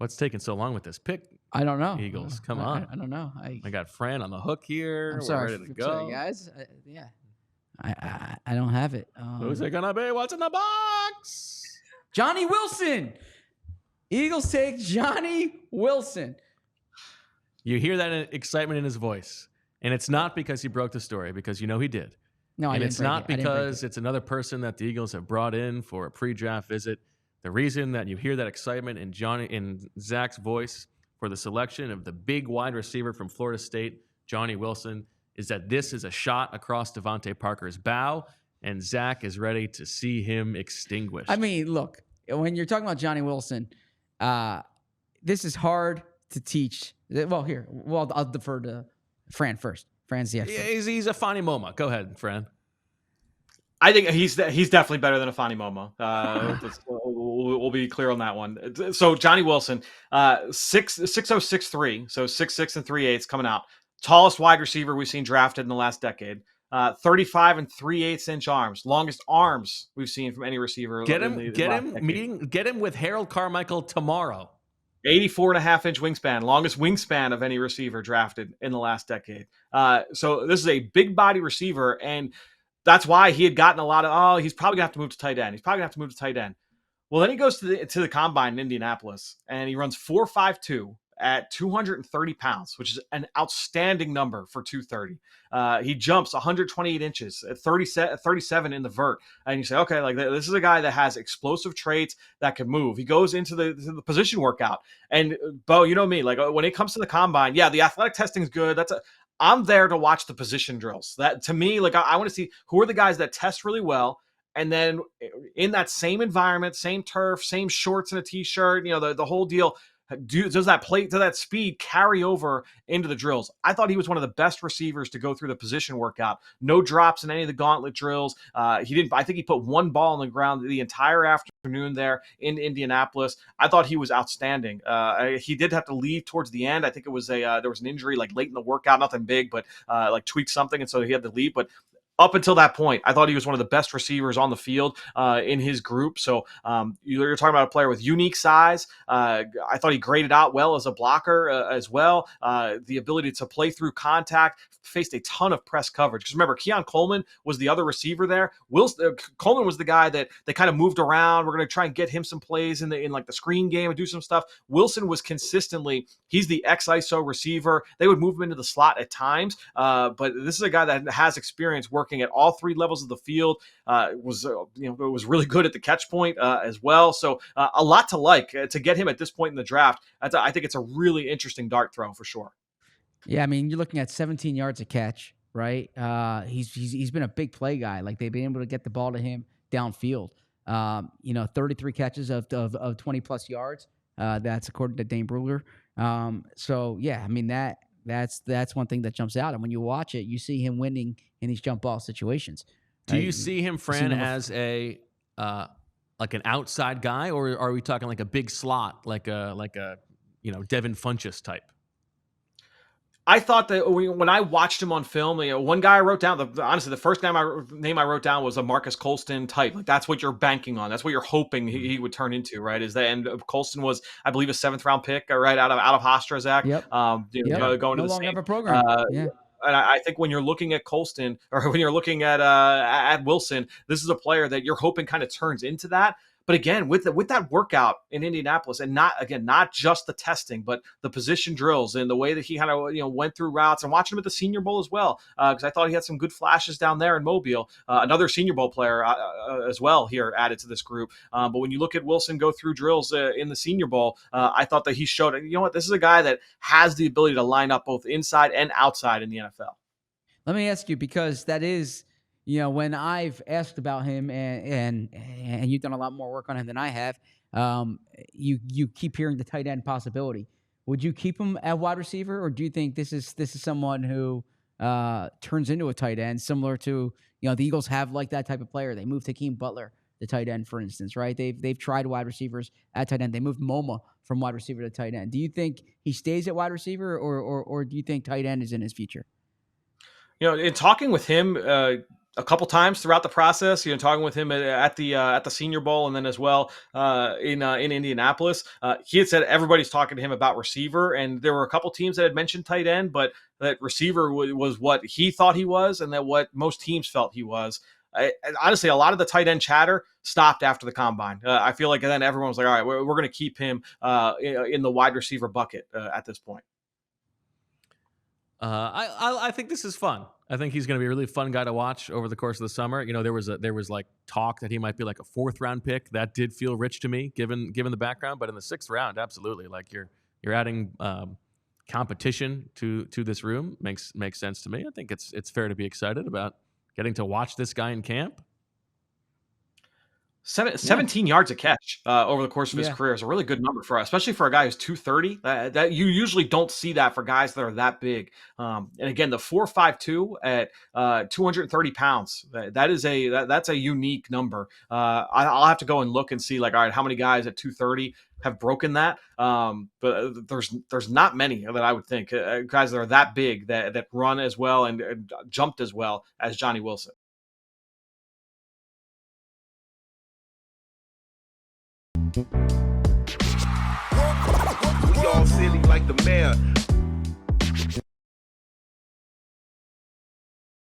What's taking so long with this pick? I don't know. Eagles, come on. I don't know. I got Fran on the hook here. I'm We're sorry, ready to I'm go. sorry, guys. I don't have it. Who's it gonna be? What's in the box? Johnny Wilson. Eagles take Johnny Wilson. You hear that excitement in his voice, and it's not because he broke the story, because you know he did. No, and it's not because it's another person that the Eagles have brought in for a pre-draft visit. The reason that you hear that excitement in Zach's voice for the selection of the big wide receiver from Florida State, Johnny Wilson, is that this is a shot across Devontae Parker's bow, and Zach is ready to see him extinguished. I mean, look, when you're talking about Johnny Wilson, this is hard to teach. Well, I'll defer to Fran first. Fran's the expert. He's a Fani Moma. Go ahead, Fran. I think he's definitely better than a Fani Momo. We'll be clear on that one. So Johnny Wilson, 6'0", 6'3", so 6'6" and 3/8 coming out. Tallest wide receiver we've seen drafted in the last decade. 35 and 3/8 inch arms, longest arms we've seen from any receiver. Get him with Harold Carmichael tomorrow. 84.5-inch wingspan, longest wingspan of any receiver drafted in the last decade. So this is a big body receiver, and that's why he had gotten a lot of, he's probably gonna have to move to tight end. Well, then he goes to the combine in Indianapolis, and he runs 4.52 at 230 pounds, which is an outstanding number for 230. He jumps 128 inches at 37 in the vert. And you say, okay, like this is a guy that has explosive traits that can move. He goes into the position workout. And Bo, you know me, like when it comes to the combine, yeah, the athletic testing is good. I'm there to watch the position drills. That to me, like I want to see who are the guys that test really well. And then in that same environment, same turf, same shorts and a t-shirt, the whole deal. Does that speed carry over into the drills? I thought he was one of the best receivers to go through the position workout. No drops in any of the gauntlet drills. I think he put one ball on the ground the entire afternoon there in Indianapolis. I thought he was outstanding. He did have to leave towards the end. I think it was there was an injury like late in the workout, nothing big, but like tweaked something, and so he had to leave. But up until that point, I thought he was one of the best receivers on the field in his group. So you're talking about a player with unique size. I thought he graded out well as a blocker as well. The ability to play through contact, faced a ton of press coverage. Because remember, Keon Coleman was the other receiver there. Coleman was the guy that they kind of moved around. We're going to try and get him some plays in like the screen game and do some stuff. Wilson was consistently, he's the X-ISO receiver. They would move him into the slot at times. But this is a guy that has experience working at all three levels of the field. Was really good at the catch point as well. So a lot to like to get him at this point in the draft. I think it's a really interesting dart throw for sure. Yeah, I mean, you're looking at 17 yards a catch, right? He's been a big play guy. Like they've been able to get the ball to him downfield. 33 catches of 20 plus yards. That's according to Dane Brugler. So yeah, I mean that's one thing that jumps out. And when you watch it, you see him winning in these jump ball situations. Do you see him, Fran, as a like an outside guy, or are we talking like a big slot, like a Devin Funchess type? I thought that when I watched him on film, one guy I wrote down, honestly, the first name I wrote down was a Marcus Colston type. Like that's what you're banking on. That's what you're hoping he would turn into, right? And Colston was, I believe, a 7th round pick, right out of Hofstra, Zach. Yep. Going to the same program. Yeah. And I think when you're looking at Colston or when you're looking at Wilson, this is a player that you're hoping kind of turns into that. But again, with that workout in Indianapolis, and not just the testing, but the position drills and the way that he kind of went through routes, and watching him at the Senior Bowl as well, because I thought he had some good flashes down there in Mobile. Another Senior Bowl player as well here added to this group. But when you look at Wilson go through drills in the Senior Bowl, I thought that he showed, this is a guy that has the ability to line up both inside and outside in the NFL. Let me ask you, because that is. When I've asked about him and you've done a lot more work on him than I have, you keep hearing the tight end possibility. Would you keep him at wide receiver, or do you think this is someone who turns into a tight end, similar to the Eagles have like that type of player? They moved Hakeem Butler, the tight end, for instance, right? They've tried wide receivers at tight end. They moved Moma from wide receiver to tight end. Do you think he stays at wide receiver, or do you think tight end is in his future? In talking with him. a couple times throughout the process, talking with him at the Senior Bowl, and then as well in Indianapolis. He had said everybody's talking to him about receiver, and there were a couple teams that had mentioned tight end, but that receiver was what he thought he was, and that what most teams felt he was. Honestly, a lot of the tight end chatter stopped after the combine. I feel like then everyone was like, all right, we're going to keep him in the wide receiver bucket at this point. I think this is fun. I think he's going to be a really fun guy to watch over the course of the summer. There was like talk that he might be like a 4th round pick. That did feel rich to me, given the background. But in the 6th round, absolutely, like you're adding competition to this room makes sense to me. I think it's fair to be excited about getting to watch this guy in camp. 17 yards a catch over the course of his Yeah. career is a really good number especially for a guy who's 230. That you usually don't see that for guys that are that big. And again, the 4.52 at 230 pounds. That's a unique number. I'll have to go and look and see, like, all right, how many guys at 230 have broken that? But there's not many that I would think guys that are that big that run as well and jumped as well as Johnny Wilson. We all silly like the mayor.